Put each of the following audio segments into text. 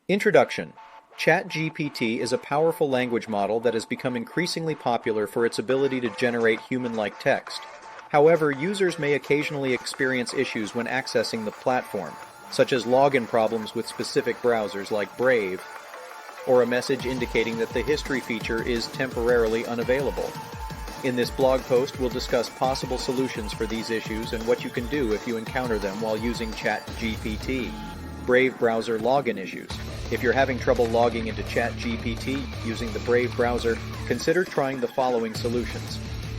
Introduction. ChatGPT is a powerful language model that has become increasingly popular for its ability to generate human-like text. However, users may occasionally experience issues when accessing the platform, such as login problems with specific browsers like Brave, or a message indicating that the history feature is temporarily unavailable. In this blog post, we'll discuss possible solutions for these issues and what you can do if you encounter them while using ChatGPT. Brave browser login issues. If you're having trouble logging into ChatGPT using the Brave browser, consider trying the following solutions.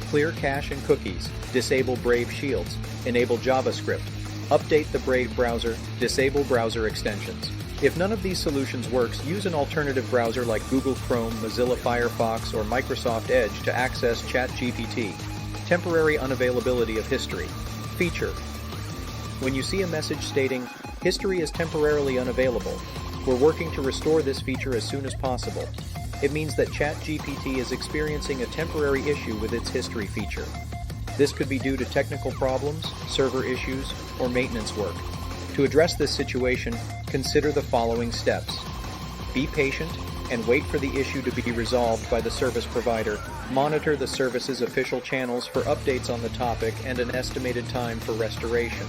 Clear cache and cookies, disable Brave shields, enable JavaScript, update the Brave browser, disable browser extensions. If none of these solutions works, use an alternative browser like Google Chrome, Mozilla Firefox, or Microsoft Edge to access ChatGPT. Temporary unavailability of history. Feature. When you see a message stating, "History is temporarily unavailable," we're working to restore this feature as soon as possible. It means that ChatGPT is experiencing a temporary issue with its history feature. This could be due to technical problems, server issues, or maintenance work. To address this situation, consider the following steps. Be patient and wait for the issue to be resolved by the service provider. Monitor the service's official channels for updates on the topic and an estimated time for restoration.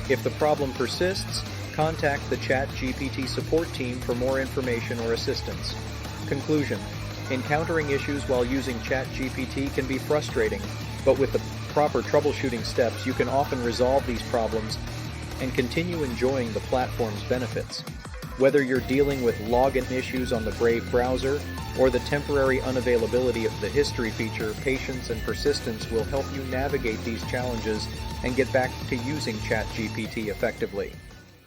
If the problem persists, contact the ChatGPT support team for more information or assistance. Conclusion. Encountering issues while using ChatGPT can be frustrating, but with the proper troubleshooting steps, you can often resolve these problems and continue enjoying the platform's benefits. Whether you're dealing with login issues on the Brave browser or the temporary unavailability of the history feature, patience and persistence will help you navigate these challenges and get back to using ChatGPT effectively.